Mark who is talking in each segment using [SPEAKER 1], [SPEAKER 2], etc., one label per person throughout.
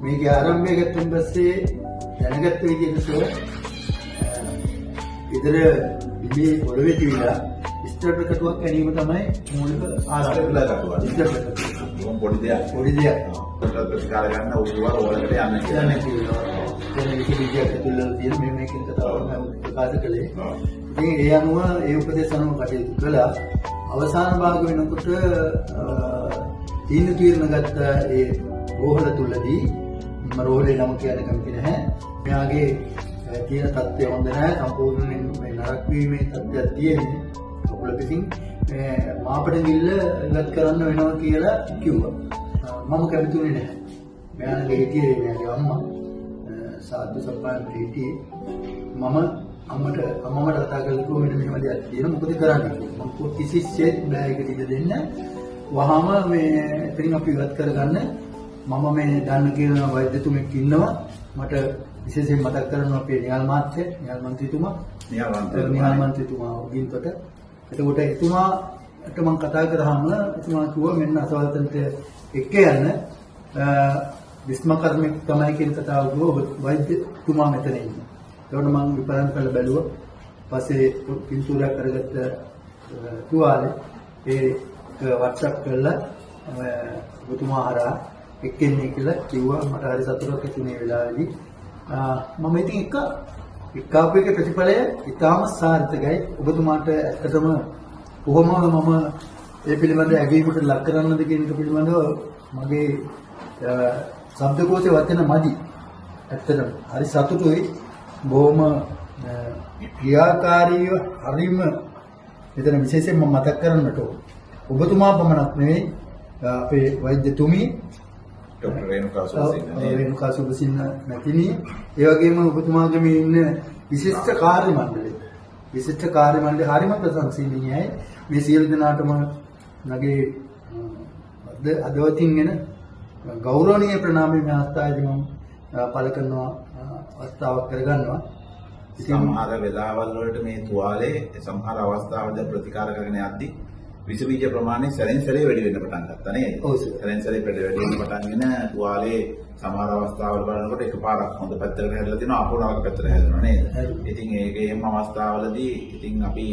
[SPEAKER 1] මේකේ ආරම්භය ගත්තන් පස්සේ දැනගත්ත විදිහට ඉතර ඉබේ පොළවේ තියලා ස්ටර්ට් එකටුවක් ගැනීම තමයි මූලික ආරම්භය. ස්ටර්ට්
[SPEAKER 2] පොඩි දෙයක්. ප්‍රතිකාර ගන්න උසුවර වලකට යන්න කියලා.
[SPEAKER 1] ඒක විදිහට ඇතුළත තියෙන මේකෙන් කතාවක් මම ප්‍රකාශ කළේ. ඉතින් ඒ අනුව ඒ උපදේශ අනුව කටයුතු කළා. අවසාන භාග වෙනකොට තීරණ ගත්ත ඒ රෝහල තුලදී මම රෝහලේ නම කියන්න කැමති නැහැ. මෙයාගේ තියෙන තත්ත්වය හොඳ නැහැ. සම්පූර්ණයෙන් මේ නරක වීමේ තත්ත්වයක් තියෙන්නේ. කකුල පිටින් මේ මාපට ගිල්ල ඉවත් කරන්න වෙනවා කියලා කිව්වා. මම කැමතිුනේ නැහැ. මෙයාගේ හිටියේ මෙයාගේ අම්මා සාදු සම්පන්න හිටියේ. මම අම්මට කතා කරලා මෙන්න මෙහෙම දෙයක් තියෙනවා මොකද කරන්නේ මම කිසිසේත් බෑ ඒක ඉඳ දෙන්න වහාම මේ එතනින් අපි ඉවත් කරගන්න මම මේ දන්න කියන වෛද්‍යතුමෙක් ඉන්නවා මට විශේෂයෙන් මතක් කරනවා අපේ නිහාල් මන්ත්‍රීතුමා ගින්තොට එතකොට එතුමාට මම කතා කරාම එතුමා කිව්වා මෙන්න අසවල්තන්ට එක්ක යන්න විස්ම කර්මෙක් තමයි කියන කතාව කිව්වා වෛද්‍යතුමා මෙතන ඉන්නවා ඒකට මම විපරම් කරලා බැලුවා. පස්සේ පින්තූරයක් කරගත්ත තුවාලේ ඒක WhatsApp කරලා ඔබතුමා හරහා එක්කෙන්නේ කියලා කිව්වා. මට හරි සතුටක් ඇති මේ වෙලාවේදී. මම ඉතින් එක්කාපේක ප්‍රතිඵලය ඉතාම සාර්ථකයි. ඔබතුමාට ඇත්තටම කොහොමද මම ඒ පිළිබඳ ඇගීමකට ලක් කරන්නද කියන එක පිළිබඳව මගේ ශබ්දකෝෂේ වචන මදි. ඇත්තටම හරි සතුටුයි. බොහොම ක්‍රියාකාරීව හරිම එතන විශේෂයෙන්ම මතක් කරන්නට ඔබතුමා පමණක් නෙවෙයි අපේ වෛද්‍යතුමී
[SPEAKER 2] ડોક્ટર
[SPEAKER 1] රේණුකා සුබසින්න නැතිනී ඒ වගේම ඔබතුමාගේ මේ ඉන්න විශිෂ්ට කාර්ය මණ්ඩලය හරිම ප්‍රශංසනීයයි මේ සියලු දෙනාටම මගේ අදවතින් එන ගෞරවනීය ප්‍රණාමය මේ අවස්ථාවේදී මම පළ කරනවා අවස්ථාවක් කරගන්නවා.
[SPEAKER 2] සමහර වෙලාවල් වලට මේ තුවාලේ සමහර අවස්ථාවල ප්‍රතිකාර කරගෙන යද්දී විස බීජ ප්‍රමාණය සැරෙන් සැරේ වැඩි වෙන්න පටන් ගත්තා නේද?
[SPEAKER 1] ඔව් සර්.
[SPEAKER 2] සැරෙන් සැරේ වැඩි වෙන්න පටන්ගෙන තුවාලේ සමහර අවස්ථාවල බලනකොට එකපාරක් හොඳ පැත්තකට හැදලා තියෙනවා අපෝ නරක පැත්තට හැදෙනවා නේද? ඉතින් ඒකේම අවස්ථාවලදී ඉතින් අපි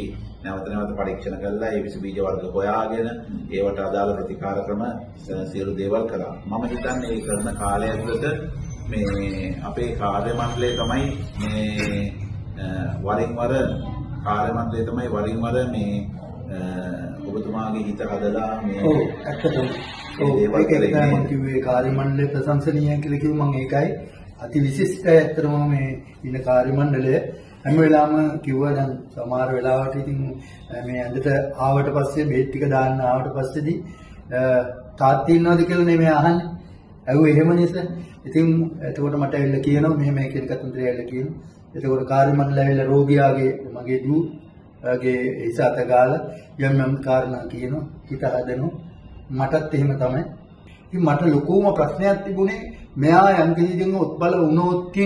[SPEAKER 2] නැවත පරීක්ෂණ කළා ඒ විස බීජ වර්ග හොයාගෙන ඒවට අදාළ ප්‍රතිකාර ක්‍රම සියලු දේවල් කළා. මම හිතන්නේ ඒ කරන කාලය ඇතුළත මේ අපේ කාර්ය මණ්ඩලය තමයි වරින් වර මේ ඔබතුමාගේ හිත හදලා මේ
[SPEAKER 1] ඇත්තටම කිව්වේ කාර්ය මණ්ඩලය ප්‍රශංසනීය කියලා කිව්ව මම ඒකයි අති විශිෂ්ටයි ඇත්තටම මේ ඉන්න කාර්ය මණ්ඩලය හැම වෙලාවම කිව්වා දැන් සමහර වෙලාවට ඉතින් මේ ඇඳට ආවට පස්සේ බේත් ටික දාන්න ආවට පස්සේදී තාත්ති ඉන්නවද කියලා නෙමෙයි අහන්නේ ඇහුවේ එහෙම නේද ඉතින් එතකොට මට ඇවිල්ලා කියනවා මෙහෙම කියන කතන්දරය ඇවිල්ලා කියනවා. එතකොට කාර්ය මණ්ඩලය ඇවිල්ලා රෝගියාගේ මගේ දුවගේ හිස අත ගාලා යම් කාරණා කියනවා. හිත හදනවා. මටත් එහෙම තමයි. ඉතින් මට ලොකුම ප්‍රශ්නයක් තිබුණේ මෙයා යම් කිසි දෙයක් උත්පල වුණොත්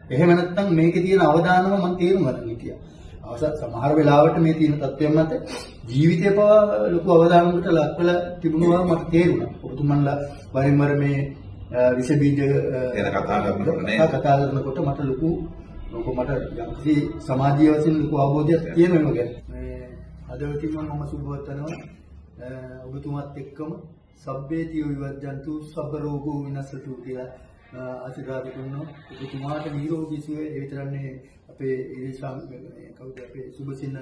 [SPEAKER 1] එහෙම නැත්නම් මේකේ තියෙන අවදානම මම තේරුම් ගන්න හිටියා. සමහර වෙලාවට මේ තියෙන තත්ත්වයන් මත ජීවිතේ පවා ලොකු අවදානමකට ලක් වෙලා තිබුණා මට තේරුණා. ඔබතුමන්ලා වරින් වර මේ විස බීජ
[SPEAKER 2] ගැන කතා
[SPEAKER 1] කරනකොට මට ලොකු මට යම්කිසි සමාජීය වශයෙන් ලොකු අවබෝධයක් තියෙනවා ගැන. මේ අදවතින් මම සුබවතනවා ඔබතුමාත් එක්කම සබ්බේතිය විවර්ජන්තු සබ්බ රෝගෝ විනස්සතු කියලා ආශිර්වාද කරනවා. ඔබතුමාට නිරෝගී සුවය ඒ විතරන්නේ අපේ කවුද අපේ සුබසින්න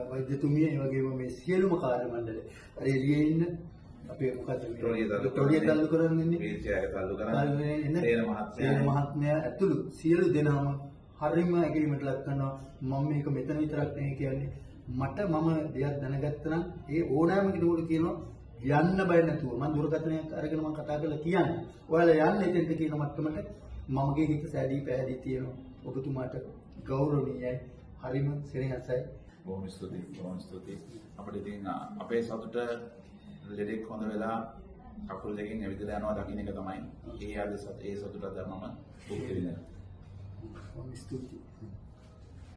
[SPEAKER 1] වෛද්‍යතුමිය ඒ වගේම මේ සියලුම කාර්ය මණ්ඩලය හරි එළියේ ඉන්න අපේ මොකද ටොලිය තල්ලු කරන්නේ සේන මහත්මයා ඇතුළු සියලු දෙනාම හරිම ඇගීමට ලක් කරනවා මම මේක මෙතන විතරක් නෙවෙයි කියන්නේ මම දෙයක් දැනගත්තා නම් ඒ ඕනෑම කෙනෙකුට කියනවා යන්න බය නැතුව මම දුරකථනයක් අරගෙන මම කතා කරලා කියන්නේ ඔයාලා යන්න එතෙන්ට කියන මට්ටමට මමගේ හිත සැදී පැහැදී තියෙනවා ඔබතුමාට ගෞරවණීයයි හරිම සෙනෙහසයි
[SPEAKER 2] බොහොම ස්තුතියි අපිට ඉතින් අපේ සතුට ලෙඩෙක් හොඳ වෙලා කකුල් දෙකෙන් ඇවිදලා යනවා දකින්න එක තමයි ඒ සතුටට මම දුක් විඳිනවා.
[SPEAKER 1] ස්තුතියි